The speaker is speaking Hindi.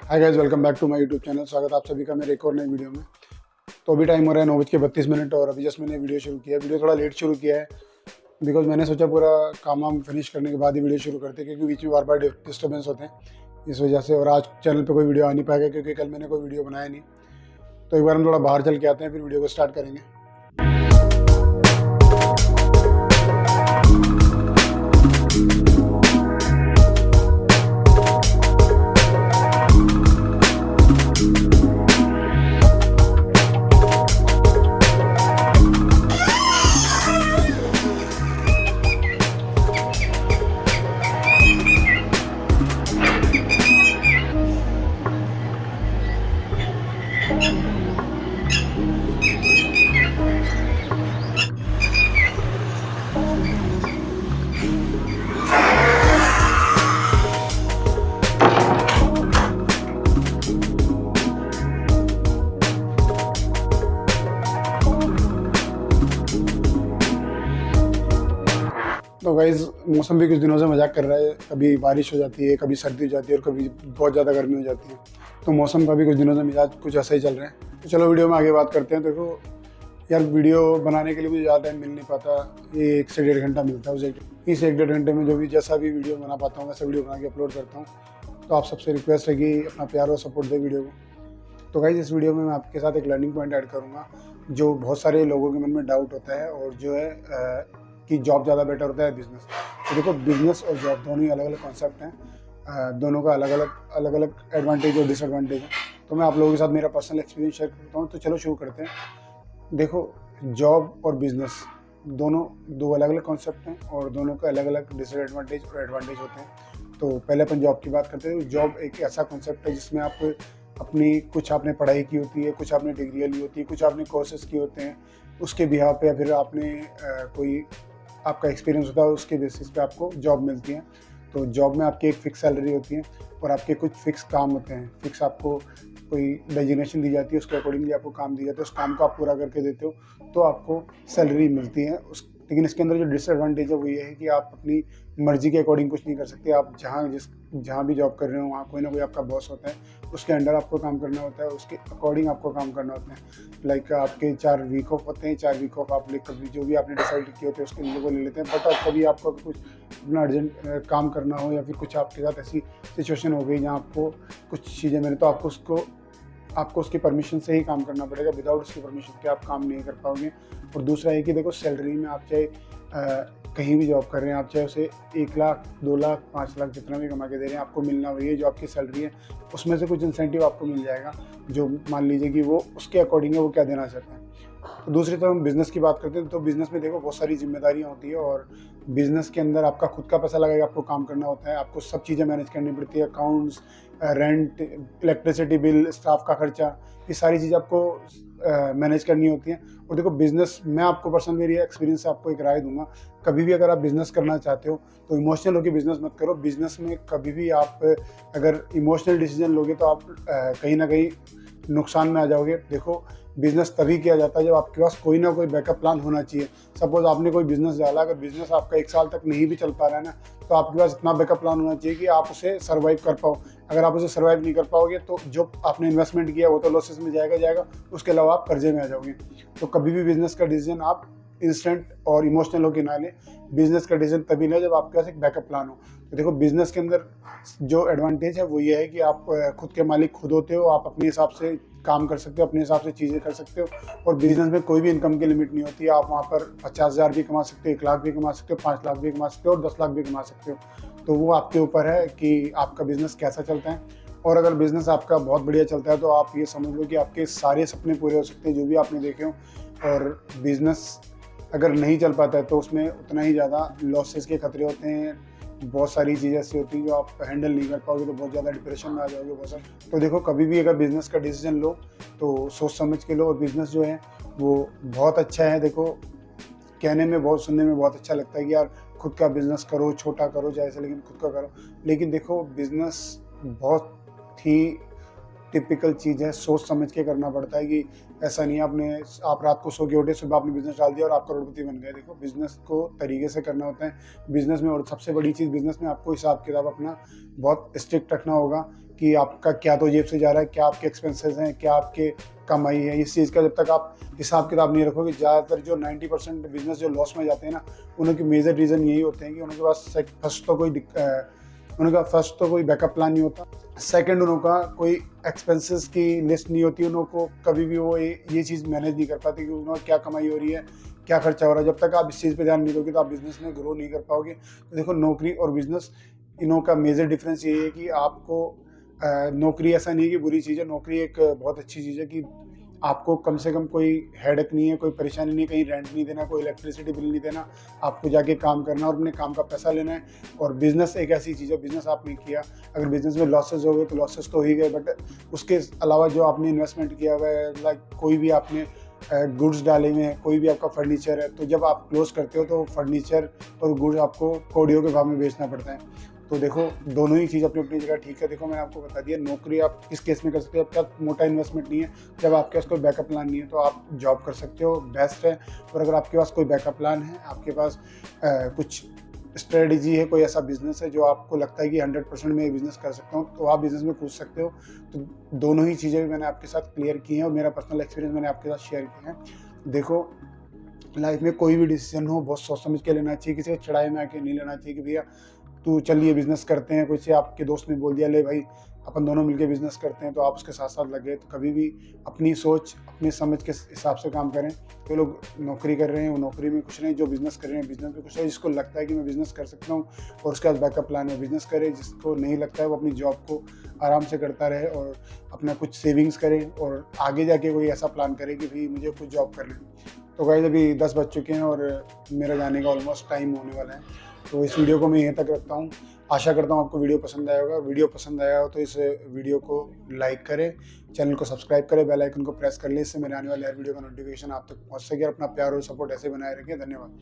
Hi guys, welcome back to my YouTube channel. स्वागत है आप सभी का मेरे एक और नई वीडियो में। तो अभी टाइम हो रहा है 9:32 और अभी जस्ट मैंने वीडियो शुरू किया है। वीडियो थोड़ा लेट शुरू किया है बिकॉज मैंने सोचा पूरा काम वाम फिनिश करने के बाद ही वीडियो शुरू करते, क्योंकि बीच में बार बार डिस्टर्बेंस होते हैं इस वजह से। और आज चैनल पे कोई वीडियो आ नहीं पाएगा क्योंकि कल मैंने कोई वीडियो बनाया नहीं। तो एक बार हम थोड़ा बाहर चल के आते हैं, फिर वीडियो को स्टार्ट करेंगे। तो गाइज़, मौसम भी कुछ दिनों से मजाक कर रहा है। कभी बारिश हो जाती है, कभी सर्दी हो जाती है और कभी बहुत ज़्यादा गर्मी हो जाती है। तो मौसम का भी कुछ दिनों से मिजाज कुछ ऐसा ही चल रहा है। तो चलो वीडियो में आगे बात करते हैं। देखो यार, वीडियो बनाने के लिए मुझे ज़्यादा टाइम मिल नहीं पाता। ये 1 से 1.5 घंटा मिलता है। इस 1-1.5 घंटे में जो भी जैसा भी वीडियो बना पाता हूँ वैसा वीडियो बना के अपलोड करता हूँ। तो आप सबसे रिक्वेस्ट है कि अपना प्यार और सपोर्ट दें वीडियो को। तो गाइज़, इस वीडियो में मैं आपके साथ एक लर्निंग पॉइंट ऐड करूँगा जो बहुत सारे लोगों के मन में डाउट होता है, और जो है कि जॉब ज़्यादा बेटर होता है बिजनेस। तो देखो, बिजनेस और जॉब दोनों ही अलग अलग कॉन्सेप्ट हैं। दोनों का अलग अलग एडवांटेज और डिसएडवांटेज है। तो मैं आप लोगों के साथ मेरा पर्सनल एक्सपीरियंस शेयर करता हूँ। तो चलो शुरू करते हैं। देखो, जॉब और बिजनेस दोनों दो अलग अलग कॉन्सेप्ट हैं और दोनों का अलग अलग डिसएडवांटेज और एडवांटेज होते हैं। तो पहले अपन जॉब की बात करते हैं। जॉब एक ऐसा कॉन्सेप्ट है जिसमें आप अपनी कुछ आपने पढ़ाई की होती है, कुछ आपने डिग्रियाँ ली होती है, कुछ आपने कोर्सेज किए होते हैं, उसके बिहाव पे या फिर आपने कोई आपका एक्सपीरियंस होता है, उसके बेसिस पे आपको जॉब मिलती है। तो जॉब में आपकी एक फ़िक्स सैलरी होती है और आपके कुछ फ़िक्स काम होते हैं। फ़िक्स आपको कोई डेजिग्नेशन दी जाती है, उसके अकॉर्डिंगली आपको काम दिया जाता है। उस काम को आप पूरा करके देते हो तो आपको सैलरी मिलती है। लेकिन इसके अंदर जो डिसएडवांटेज है वो ये है कि आप अपनी मर्ज़ी के अकॉर्डिंग कुछ नहीं कर सकते। आप जहाँ भी जॉब कर रहे हो वहाँ कोई ना कोई आपका बॉस होता है, उसके अंडर आपको काम करना होता है, उसके अकॉर्डिंग आपको काम करना होता है। लाइक आपके 4 वीक ऑफ होते हैं, 4 वीक ऑफ आप कभी जो भी आपने डिसाइड किए होते हैं उसके लिए वो ले लेते हैं। बट कभी आपको कुछ अपना अर्जेंट काम करना हो या फिर कुछ आपके साथ ऐसी सिचुएशन हो गई जहाँ आपको कुछ चीज़ें मिले, तो आपको उसकी परमिशन से ही काम करना पड़ेगा। विदाउट उसकी परमिशन के आप काम नहीं कर पाओगे। और दूसरा है कि देखो, सैलरी में आप चाहे कहीं भी जॉब कर रहे हैं, आप चाहे उसे 1 लाख, 2 लाख, 5 लाख जितना भी कमा के दे रहे हैं, आपको मिलना वही है जो आपकी सैलरी है। उसमें से कुछ इंसेंटिव आपको मिल जाएगा जो मान लीजिए कि वो उसके अकॉर्डिंग है, वो क्या देना चाहते हैं। तो दूसरी तरफ हम बिज़नेस की बात करते हैं। तो बिज़नेस में देखो बहुत सारी जिम्मेदारियाँ होती है और बिज़नेस के अंदर आपका खुद का पैसा लगेगा, आपको काम करना होता है, आपको सब चीज़ें मैनेज करनी पड़ती है। Accounts, rent, electricity bill, staff का खर्चा, ये सारी चीज़ें आपको मैनेज करनी होती हैं। और देखो, बिज़नेस मैं आपको पर्सनल मेरी एक्सपीरियंस से आपको एक राय दूंगा। कभी भी अगर आप बिज़नेस करना चाहते हो तो इमोशनल होकर बिज़नेस मत करो। बिज़नेस में कभी भी आप अगर इमोशनल डिसीजन लोगे तो आप कहीं ना कहीं नुकसान में आ जाओगे। देखो, बिज़नेस तभी किया जाता है जब आपके पास कोई ना कोई बैकअप प्लान होना चाहिए। सपोज़ आपने कोई बिज़नेस डाला, अगर बिज़नेस आपका 1 साल तक नहीं भी चल पा रहा है ना, तो आपके पास इतना बैकअप प्लान होना चाहिए कि आप उसे सर्वाइव कर पाओ। अगर आप उसे सर्वाइव नहीं कर पाओगे तो जो आपने इन्वेस्टमेंट किया वो तो लॉसेस में जाएगा, उसके अलावा आप कर्जे में आ जाओगे। तो कभी भी बिज़नेस का डिसीजन आप इंस्टेंट और इमोशनल होकर ना लें। बिज़नेस का डिसीजन तभी लें जब आपके पास एक बैकअप प्लान हो। तो देखो, बिज़नेस के अंदर जो एडवांटेज है वो ये है कि आप खुद के मालिक खुद होते हो। आप अपने हिसाब से काम कर सकते हो, अपने हिसाब से चीज़ें कर सकते हो। और बिज़नेस में कोई भी इनकम की लिमिट नहीं होती। आप वहाँ पर 50,000 भी कमा सकते हो, 1 लाख भी कमा सकते हो, 5 लाख भी कमा सकते हो और 10 लाख भी कमा सकते हो। तो वो आपके ऊपर है कि आपका बिज़नेस कैसा चलता है। और अगर बिज़नेस आपका बहुत बढ़िया चलता है तो आप ये समझ लो कि आपके सारे सपने पूरे हो सकते हैं जो भी आपने देखे हो। और बिज़नेस अगर नहीं चल पाता है तो उसमें उतना ही ज़्यादा लॉसेस के खतरे होते हैं। बहुत सारी चीज़ें ऐसी होती हैं जो आप हैंडल नहीं कर पाओगे तो बहुत ज़्यादा डिप्रेशन में आ जाओगे बहुत सारा। तो देखो, कभी भी अगर बिज़नेस का डिसीजन लो तो सोच समझ के लो। और बिज़नेस जो है वो बहुत अच्छा है। देखो, कहने में बहुत, सुनने में बहुत अच्छा लगता है कि यार खुद का बिज़नेस करो, छोटा करो जैसे, लेकिन खुद का करो। लेकिन देखो, बिज़नेस बहुत ही टिपिकल चीज़ है, सोच समझ के करना पड़ता है कि ऐसा नहीं है आप रात को सो के उठे, सुबह आपने बिज़नेस डाल दिया और आप करोड़पति बन गए। देखो, बिज़नेस को तरीके से करना होता है बिज़नेस में। और सबसे बड़ी चीज़ बिज़नेस में आपको हिसाब किताब अपना बहुत स्ट्रिक्ट रखना होगा कि आपका क्या तो जेब से जा रहा है, क्या आपके एक्सपेंसेस हैं, क्या आपके कमाई है। इस चीज़ का जब तक आप हिसाब किताब नहीं रखोगे, ज़्यादातर जो 90% बिज़नेस जो लॉस में जाते हैं ना, उनके मेजर रीज़न यही होते हैं कि उनके पास फर्स्ट तो कोई बैकअप प्लान नहीं होता, सेकंड उनका कोई एक्सपेंसेस की लिस्ट नहीं होती, उनको कभी भी वो ये चीज़ मैनेज नहीं कर पाते कि उन्होंने क्या कमाई हो रही है, क्या खर्चा हो रहा है। जब तक आप इस चीज़ पे ध्यान नहीं दोगे तो आप बिज़नेस में ग्रो नहीं कर पाओगे। तो देखो, नौकरी और बिज़नेस, इनों का मेजर डिफरेंस यही है कि आपको नौकरी ऐसा नहीं है कि बुरी चीज़ है, नौकरी एक बहुत अच्छी चीज़ है कि आपको कम से कम कोई हेडेक नहीं है, कोई परेशानी नहीं है, कहीं रेंट नहीं देना, कोई इलेक्ट्रिसिटी बिल नहीं देना, आपको जाके काम करना और अपने काम का पैसा लेना है। और बिज़नेस एक ऐसी चीज़ है, बिज़नेस आपने किया, अगर बिज़नेस में लॉसेस हो गए तो लॉसेस तो ही गए, बट उसके अलावा जो आपने इन्वेस्टमेंट किया हुआ है, लाइक कोई भी आपने गुड्स डाले हुए हैं, कोई भी आपका फर्नीचर है, तो जब आप क्लोज करते हो तो फर्नीचर और गुड्स आपको कोडियों के भाव में बेचना पड़ता है। तो देखो, दोनों ही चीज़ अपनी अपनी जगह ठीक है। देखो, मैंने आपको बता दिया, नौकरी आप किस केस में कर सकते हो, आपका मोटा इन्वेस्टमेंट नहीं है, जब आपके पास कोई बैकअप प्लान नहीं है तो आप जॉब कर सकते हो, बेस्ट है। और अगर आपके पास कोई बैकअप प्लान है, आपके पास कुछ स्ट्रेटजी है, कोई ऐसा बिजनेस है जो आपको लगता है कि 100% में बिजनेस कर सकता हूँ, तो आप बिजनेस में कूद सकते हो। तो दोनों ही चीज़ें भी मैंने आपके साथ क्लियर की हैं और मेरा पर्सनल एक्सपीरियंस मैंने आपके साथ शेयर किया है। देखो, लाइफ में कोई भी डिसीजन हो बहुत सोच समझ के लेना चाहिए, किसी को चढ़ाई में आके नहीं लेना चाहिए कि भैया तू चल ये बिज़नेस करते हैं, कोई से आपके दोस्त ने बोल दिया ले भाई अपन दोनों मिलके बिज़नेस करते हैं, तो आप उसके साथ साथ लगे। तो कभी भी अपनी सोच अपनी समझ के हिसाब से काम करें। तो लोग नौकरी कर रहे हैं, वो नौकरी में कुछ नहीं, जो बिज़नेस कर रहे हैं बिज़नेस में कुछ है। जिसको लगता है कि मैं बिज़नेस कर सकता हूँ और उसके बाद बैकअप प्लान में बिज़नेस करे, जिसको नहीं लगता है वो अपनी जॉब को आराम से करता रहे और अपना कुछ सेविंग्स करे और आगे जाके कोई ऐसा प्लान करे कि भाई मुझे कुछ जॉब करना है। तो गाइस, अभी 10 बज चुके हैं और मेरा जाने का ऑलमोस्ट टाइम होने वाला है। तो इस वीडियो को मैं यहीं तक रखता हूँ। आशा करता हूँ आपको वीडियो पसंद आया होगा। वीडियो पसंद आया हो तो इस वीडियो को लाइक करें, चैनल को सब्सक्राइब करें, बेल आइकन को प्रेस कर लें, इससे मेरे आने वाले हर वीडियो का नोटिफिकेशन आप तक पहुँच सके। और अपना प्यार और सपोर्ट ऐसे बनाए रखें। धन्यवाद।